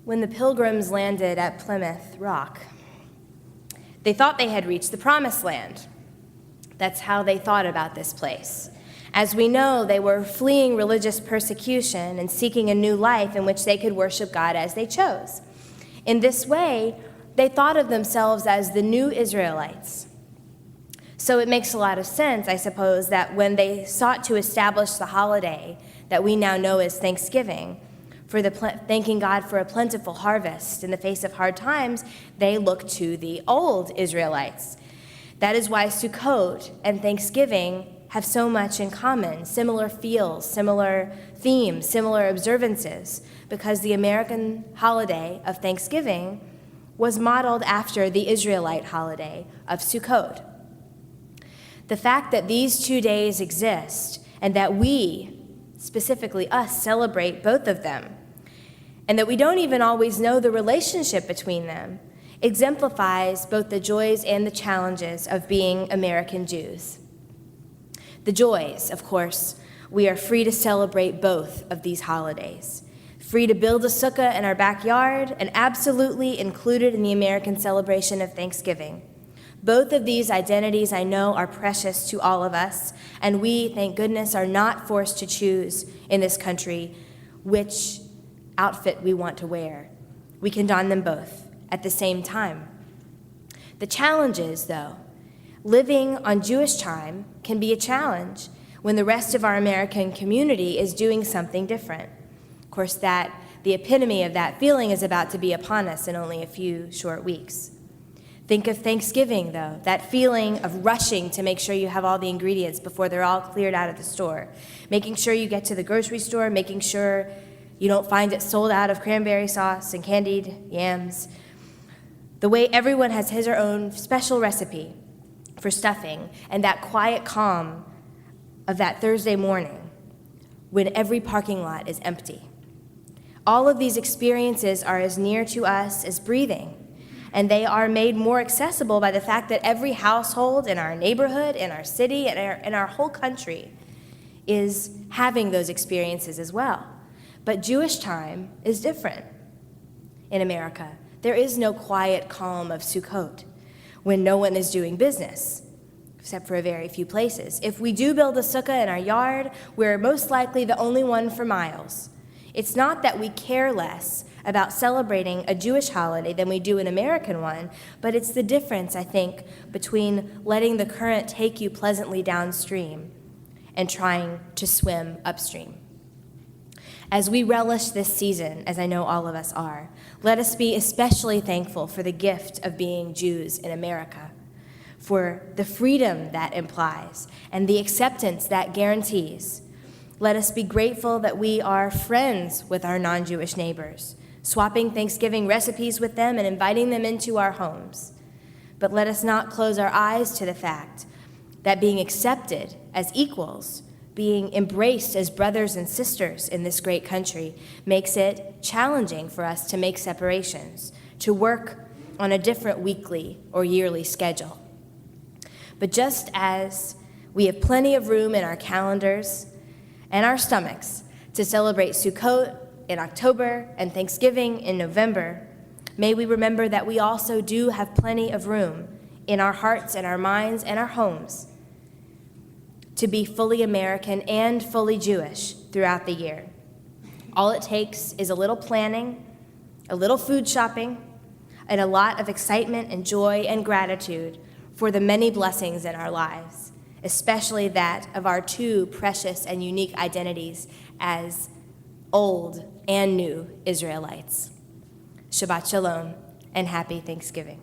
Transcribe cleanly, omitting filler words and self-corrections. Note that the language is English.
When the Pilgrims landed at Plymouth Rock, they thought they had reached the Promised Land. That's how they thought about this place. As we know, they were fleeing religious persecution and seeking a new life in which they could worship God as they chose. In this way, they thought of themselves as the new Israelites. So it makes a lot of sense, I suppose, that when they sought to establish the holiday that we now know as Thanksgiving, thanking God for a plentiful harvest in the face of hard times, they looked to the old Israelites. That is why Sukkot and Thanksgiving have so much in common, similar feels, similar themes, similar observances, because the American holiday of Thanksgiving was modeled after the Israelite holiday of Sukkot. The fact that these 2 days exist and that we, specifically us, celebrate both of them, and that we don't even always know the relationship between them, exemplifies both the joys and the challenges of being American Jews. The joys, of course, we are free to celebrate both of these holidays, free to build a sukkah in our backyard, and absolutely included in the American celebration of Thanksgiving. Both of these identities, I know, are precious to all of us, and we, thank goodness, are not forced to choose in this country which outfit we want to wear. We can don them both at the same time. The challenge is, though, living on Jewish time can be a challenge when the rest of our American community is doing something different. Of course, the epitome of that feeling is about to be upon us in only a few short weeks. Think of Thanksgiving, though, that feeling of rushing to make sure you have all the ingredients before they're all cleared out of the store, making sure you get to the grocery store, making sure you don't find it sold out of cranberry sauce and candied yams. The way everyone has his or own special recipe for stuffing, and that quiet calm of that Thursday morning when every parking lot is empty. All of these experiences are as near to us as breathing, and they are made more accessible by the fact that every household in our neighborhood, in our city, and in our whole country is having those experiences as well. But Jewish time is different in America. There is no quiet calm of Sukkot when no one is doing business, except for a very few places. If we do build a sukkah in our yard, we're most likely the only one for miles. It's not that we care less about celebrating a Jewish holiday than we do an American one, but it's the difference, I think, between letting the current take you pleasantly downstream and trying to swim upstream. As we relish this season, as I know all of us are, let us be especially thankful for the gift of being Jews in America, for the freedom that implies and the acceptance that guarantees. Let us be grateful that we are friends with our non-Jewish neighbors, swapping Thanksgiving recipes with them and inviting them into our homes. But let us not close our eyes to the fact that being accepted as equals, being embraced as brothers and sisters in this great country, makes it challenging for us to make separations, to work on a different weekly or yearly schedule. But just as we have plenty of room in our calendars and our stomachs to celebrate Sukkot in October and Thanksgiving in November, may we remember that we also do have plenty of room in our hearts and our minds and our homes to be fully American and fully Jewish throughout the year. All it takes is a little planning, a little food shopping, and a lot of excitement and joy and gratitude for the many blessings in our lives, especially that of our two precious and unique identities as old and new Israelites. Shabbat Shalom and happy Thanksgiving.